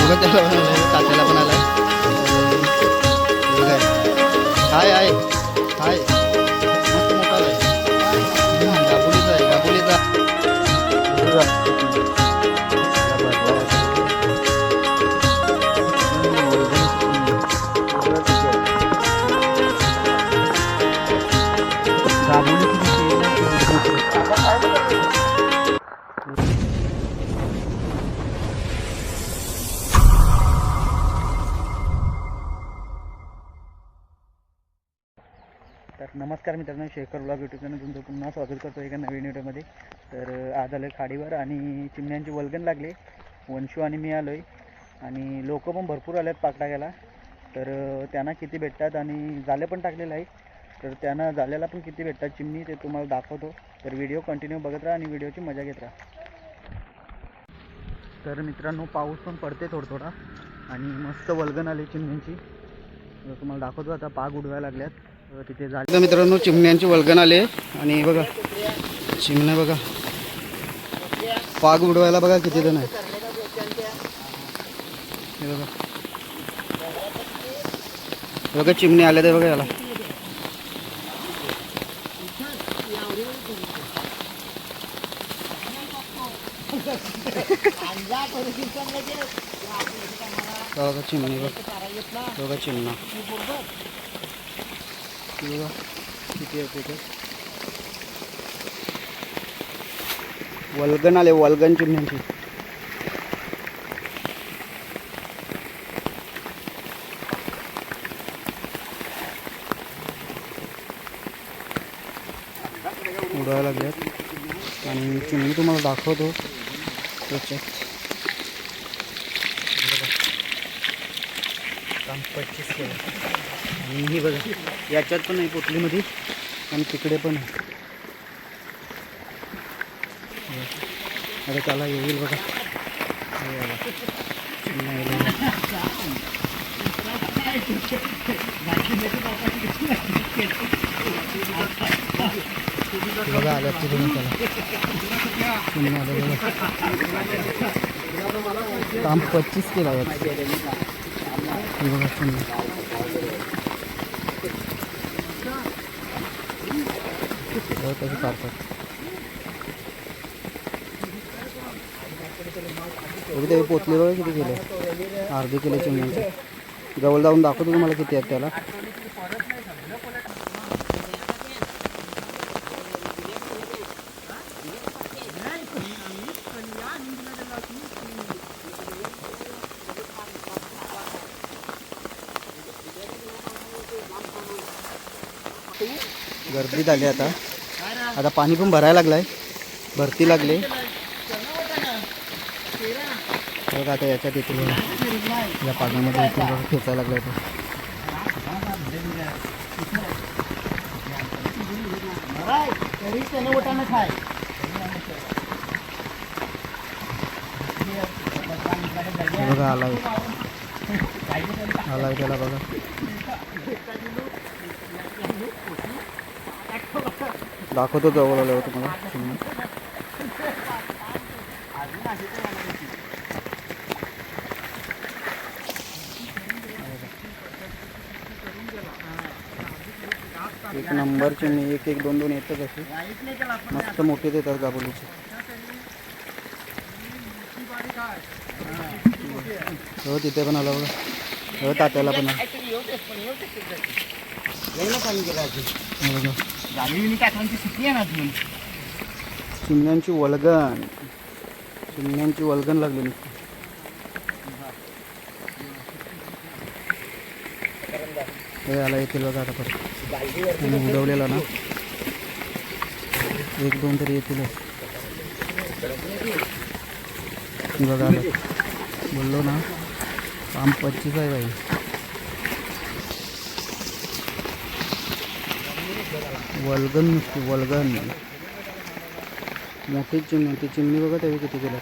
बघा त्याला पण आलाय, तात्याला पण आलाय. बघा हाय हाय हाय मस्त मोठा आलाय. गाबुलीचा आहे गाबुलीचा. तर नमस्कार मित्रांनो, शेखर ब्लॉग यूट्यूब चॅनल तुमचं पुन्हा स्वागत करतो एका नवीन व्हिडिओमध्ये. तर आज आलं खाडीवर आणि चिमण्यांची वल्गन लागली. वंशू आणि मी आलो आहे आणि लोक पण भरपूर आले आहेत पाक टाकायला. तर त्यांना किती भेटतात आणि जाले पण टाकलेलं आहे. तर त्यांना जाल्याला पण किती भेटतात चिमणी ते तुम्हाला दाखवतो. तर व्हिडिओ कंटिन्यू बघत राहा आणि व्हिडिओची मजा घेत राहा. तर मित्रांनो, पाऊस पण पडते थोडा थोडा आणि मस्त वल्गन आली चिमण्यांची. तुम्हाला दाखवतो आता. पाग उडवायला लागल्यात तिथे झाले. मित्रांनो, चिमण्यांची वल्गन आले आणि बघा चिमण्या बघा पाग उडवायला बघा किती जण आहे. हे बघा बघा चिमणी आले ते बघा. याला बघा चिमणी बघा चिमणा बघा किती आहे तिथे. वल्गन आले वल्गन चिमण्यांची. उडवायला लागल्यात आणि चिमणी तुम्हाला दाखवतो त्याच्यात. 25 केलं आणि ही बघा याच्यात पण आहे पोटलीमध्ये आणि तिकडे पण आहे. अरे त्याला येईल बघा. बघा आल्या तिकडून त्याला चिमणी आलं बघा. काम 25 केला बघा चिमणी. त्याची काढतात ते पोचले बघा किती केले. अर्धे केले चिमण्यांचे. जवळ जाऊन दाखवतो तुम्हाला किती आहेत त्याला. गर्दी झाली आता. आता पाणी पण भरायला लागलाय. भरती लागले बघा. आता याच्यात येतील या पाण्यामध्ये येतील बघा. खेचायला लागलाय तो. बघा आलाय आलाय त्याला बघा. दाखवतो जवळ आल्यावर तुम्हाला. एक नंबरचे मी 1 1 2 2 येतच असे मस्त मोठे देतात गाबोलीचे. हो तिथे पण आला बघा. हो तात्याला पण चिमण्यांची वल्गन. चिमण्यांची वल्गन लागली. हे आला येतील बघा आता परत. उडवलेला ना 1 2 तरी येतील बघा. बोललो ना काम 25 आहे बाई. वल्गन नुसती वल्गन. मोठी चिमणी. ती चिमणी बघा त्यावेळी किती केलं.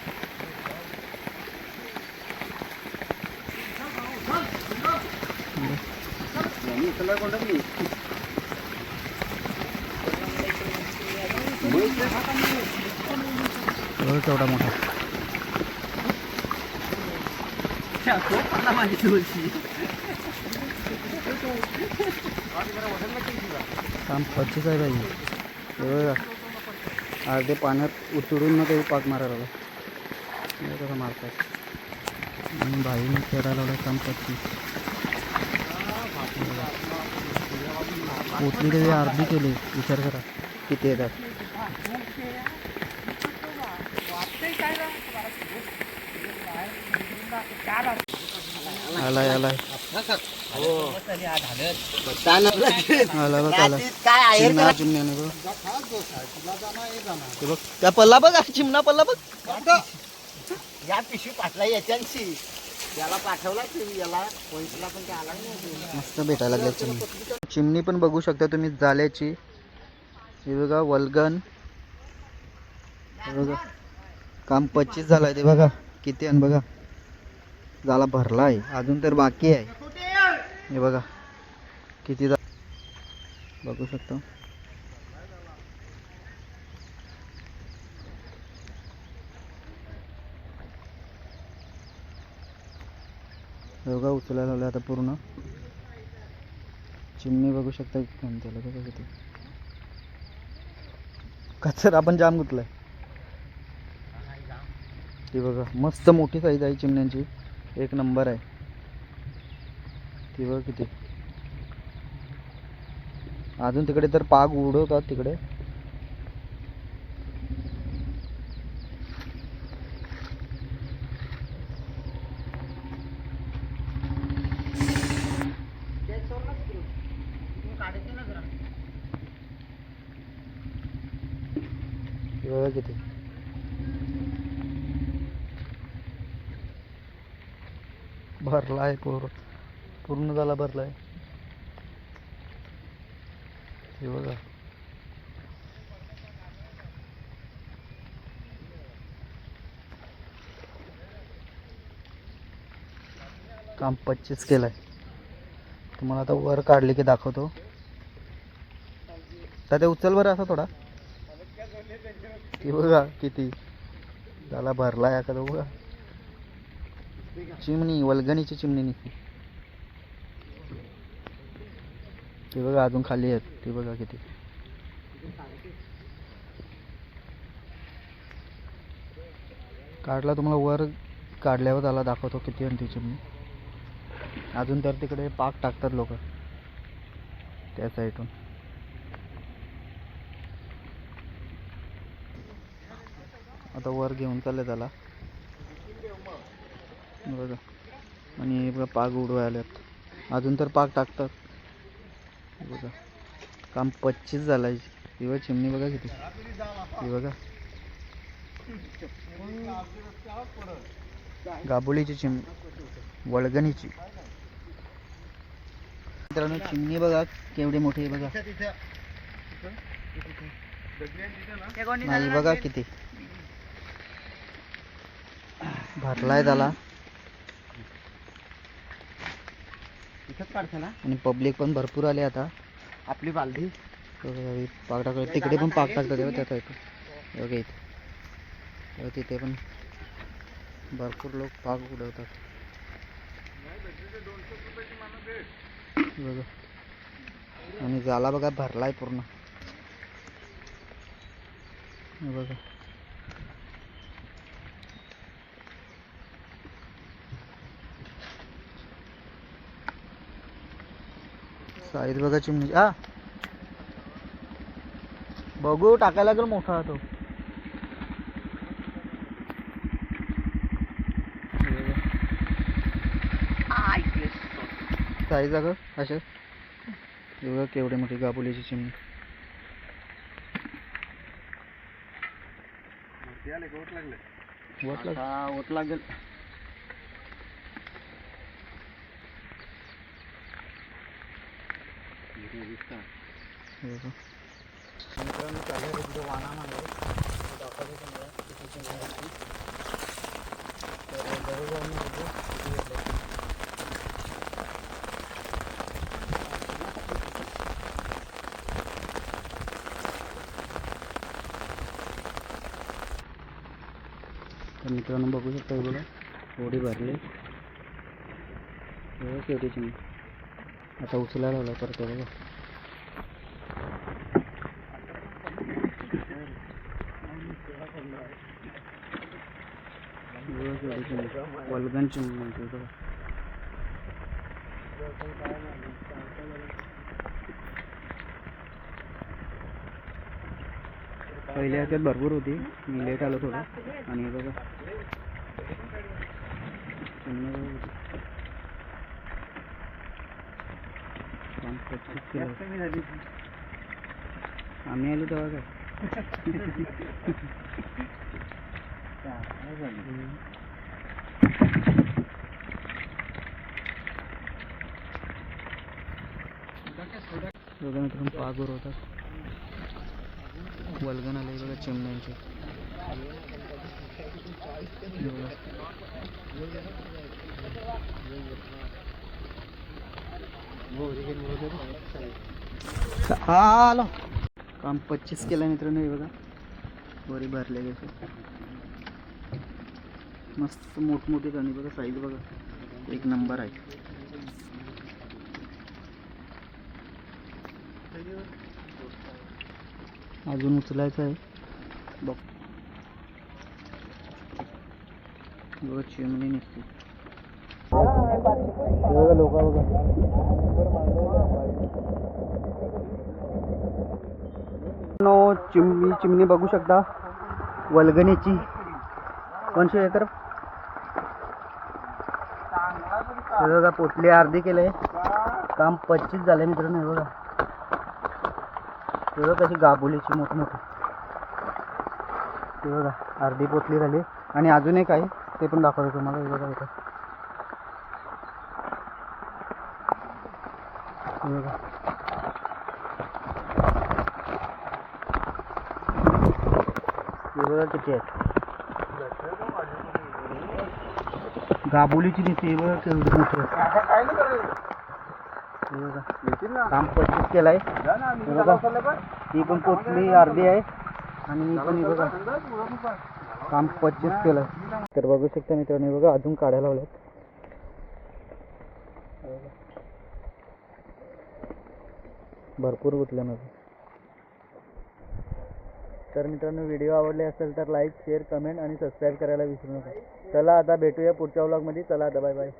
केवढा मोठा. काम पच्चीस आहे बाई. हे बघा अर्धे पाण्यात उतरून ना काही पाक मारायला लागला कसं मारतात आणि बाईने खेळायला लागला. काम 25 पोटली तरी अर्धी केली. विचार करा किती येतात. आलाय आलाय चिमण्याने बघ. त्या पल्ला बघ चिमणा पल्ला बघ. या पिशवी पाठला याच्याशी याला पाठवला याला कोणीला पण आला नाही. मस्त भेटायला लागल्या चिमणी. चिमणी पण बघू शकता तुम्ही जाल्याची. हे बघा वल्गन. हे बघा काम 25 झालंय. ते बघा किती आहे बघा. झाला भरला आहे अजून तर बाकी आहे. हे बघा किती बघू शकतो. बघा उचलायला लावलं आता पूर्ण. चिमणी बघू शकता त्याला बघा किती कचरा आपण जाम गुतलाय. ती बघा मस्त मोठी साईज आहे चिमण्यांची. एक नंबर आहे. ती बघ किती. अजून तिकडे तर पाग उडवतात तिकडे. बघा किती. भरलाय पूर्ण झाला भरलाय. हे बघा काम 25 केलंय. तुम्हाला आता वर काढले की दाखवतो. तर ते उचल बरं असा थोडा. हे बघा किती झाला भरलाय आता बघा. चिमणी वल्गनीची चिमणी निघते. ते बघा अजून खाली आहेत. ते बघा किती. काढला तुम्हाला वर काढल्यावर त्याला दाखवतो किती आहे ती चिमणी. अजून तर तिकडे पाक टाकतात लोक त्या साईडून. आता वर घेऊन चालले त्याला बघा. आणि बघा पाक उडवायल्यात. अजून तर पाक टाकतात. बघा काम 25 झालाय. ही बघा चिमणी बघा किती. ही बघा गाबोलीची चिमणी वळगणीची. मित्रांनो चिमणी बघा केवढी मोठी आहे बघा. नाही बघा किती भरलाय त्याला. आणि पब्लिक पण भरपूर आले आता. आपली बालदी पाक टाकतात तिकडे पण पाक टाकतात तेव्हा त्याचा इथं बघा इथे तिथे पण भरपूर लोक पाक उडवतात बघा. आणि झाला बघा भरलाय पूर्ण. बघा साईज बघा चिमणी. बघू टाकायला लागेल मोठा तो. साईज अगं अशा बघा केवढी मोठी गाबोलीची चिमणी. ओत लागेल. मित्रांनो चालू वाहनामध्ये दाखवतो तुम्हाला किती चिमणी असते. तर दररोज आम्ही बघू किती भेटले. तर मित्रांनो बघू शकता बघा एवढी भरली. शेवटी चिमणी आता उचलायला लावला परत हे बघा. वल्गन चिमणी म्हणते बघा. पहिल्या ह्याच्यात भरपूर होती, मी लेट आलो थोडं आणि बघा चिमणी बघा किती. 25 किलो. आम्ही आलो तेव्हा काय बघा मित्रांनो पागोर होतात. वल्गन आले बघा चिमण्यांचे. आलो काम 25 केलं मित्रांनो. हे बघा बोरी भरले गेले मस्त मोठमोठे आणि बघा साईज बघा एक नंबर आहे. अजून उचलायचं आहे बघ. बघा चिमणी निघते बघा लोक बघा. चिमणी बघू शकता वल्गनीची 200 एकर. हे बघा पोटली अर्धी केलंय काम 25 झालंय मित्रांनो. हे बघा हे बघा कशी गाबोलीची मोठमोठी. हे बघा अर्धी पोटली झाली आणि अजून एक आहे ते पण दाखवतो तुम्हाला. हे बघा इथं हे बघा हे बघा किती आहेत गाबोलीची दिसते. हे बघा केवढी मोठी आहे. हे बघा काम 25 केलाय. हे बघा ही पण पोटली अर्धी आहे आणि मी पण हे बघा काम 25 केलं. तर बघू शकता मित्रांनो हे बघा अजून काढायला लावल्यात. भरपूर गुतल्या माझं. तर मित्रांनो व्हिडिओ आवडले असेल तर लाईक शेअर कमेंट आणि सबस्क्राईब करायला विसरू नका. चला आता भेटूया पुढच्या व्लॉगमध्ये. चला आता बाय बाय.